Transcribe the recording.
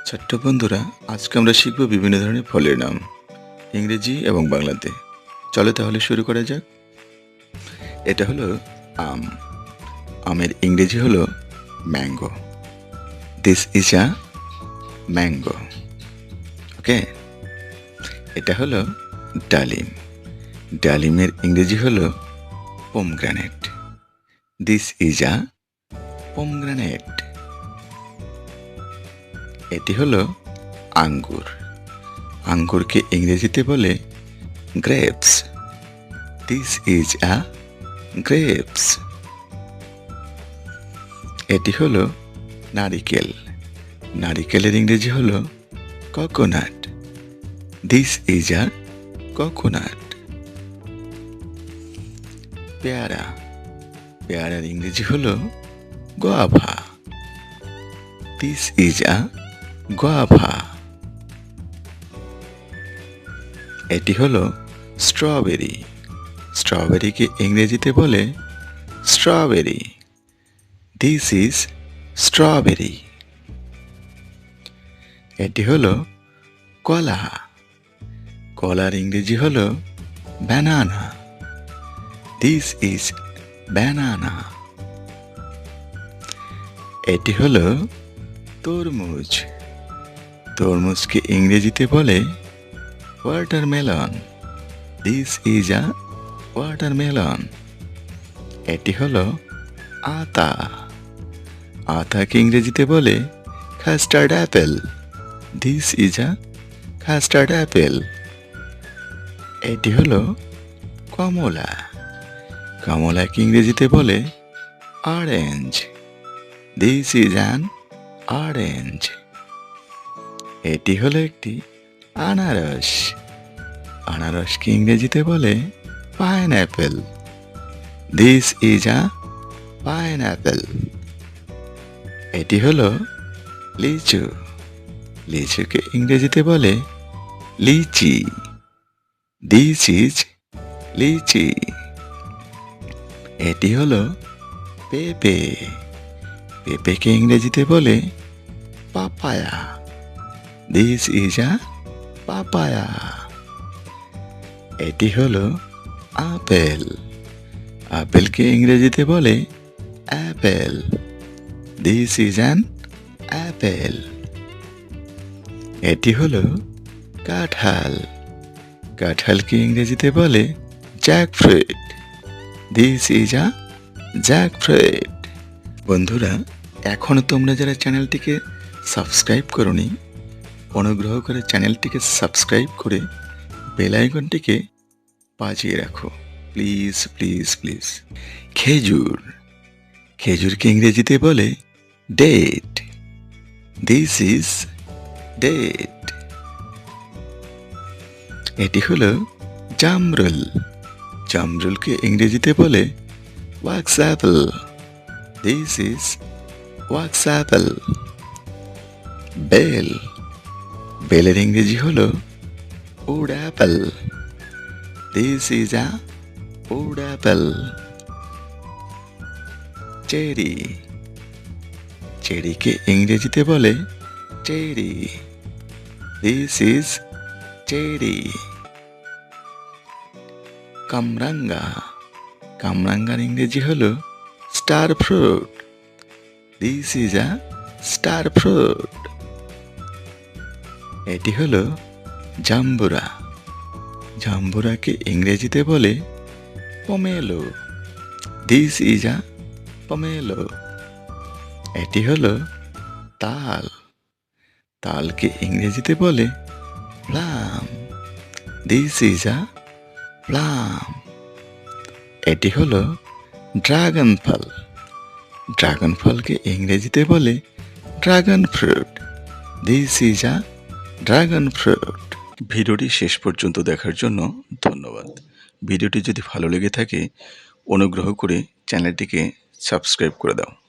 ছোট্ট বন্ধুরা, আজকে আমরা শিখব বিভিন্ন ধরনের ফলের নাম ইংরেজি এবং বাংলাতে। চলো তাহলে শুরু করা যাক। এটা হলো আম। আমের ইংরেজি হলো mango. This is a mango. Okay. এটা হলো ডালিম। ডালিমের ইংরেজি হলো pomegranate. This is a pomegranate. এটি হলো আঙ্গুর। আঙ্গুরকে ইংরেজিতে বলে grapes. This is a grapes. এটি হলো নারিকেল। নারিকেলের ইংরেজি হলো coconut. This is a coconut. পেয়ারা। পেয়ারার ইংরেজি হলো guava. This is a guava. এটি হলো স্ট্রবেরি। স্ট্রবেরিকে ইংরেজিতে বলে স্ট্রবেরি। This is strawberry. এটি হলো কলা। কলার ইংরেজি হলো ব্যানানা। This is banana. এটি হলো তরমুজ। তরমুজকে ইংরেজিতে বলে watermelon. This is a watermelon. এটি হলো আতা। আতাকে ইংরেজিতে বলে custard Apple. This is a custard Apple. এটি হলো কমলা। কমলাকে ইংরেজিতে বলে orange. This is an orange. এটি হলো একটি আনারস। আনারসকে ইংরেজিতে বলে pineapple. This is a pineapple. এটি হলো লিচু। লিচুকে ইংরেজিতে বলে লিচি। দিস ইজ লিচি। এটি হলো পেঁপে। পেঁপেকে ইংরেজিতে বলে papaya. This is a papaya. এটি হলো আপেল। আপেলকে ইংরেজিতে বলে Apple. This is an Apple. এটি হলো কাঁঠাল। কাঁঠালকে ইংরেজিতে বলে jackfruit. This is a jackfruit. বন্ধুরা, এখনও তোমরা যারা চ্যানেলটিকে সাবস্ক্রাইব করোনি, অনুগ্রহ করে চ্যানেলটিকে সাবস্ক্রাইব করে বেল আইকনটিকে বাজিয়ে রাখো। Please please please. খেজুর। খেজুরকে ইংরেজিতে বলে ডেট। This is date. এটি হলো জামরুল। জামরুলকে ইংরেজিতে বলে wax apple. This is wax apple. বেল। বেলের ইংরেজি হলো wood apple. This is a wood apple. Cherry. চেরিকে ইংরেজিতে বলে চেরি। This is cherry. কামরাঙ্গা। কামরাঙ্গার ইংরেজি হলো star fruit. This is a star fruit. এটি হলো জাম্বুরা। জাম্বুরাকে ইংরেজিতে বলে pomelo. This is a pomelo. এটি হলো তাল। তালকে ইংরেজিতে বলে plum. This is a plum. এটি হলো ড্রাগন ফল। ড্রাগন ফলকে ইংরেজিতে বলে dragon fruit. This is a dragon fruit. ভিডিওটি শেষ পর্যন্ত দেখার জন্য ধন্যবাদ। ভিডিওটি যদি ভালো লেগে থাকে, অনুগ্রহ করে চ্যানেলটিকে সাবস্ক্রাইব করে দাও।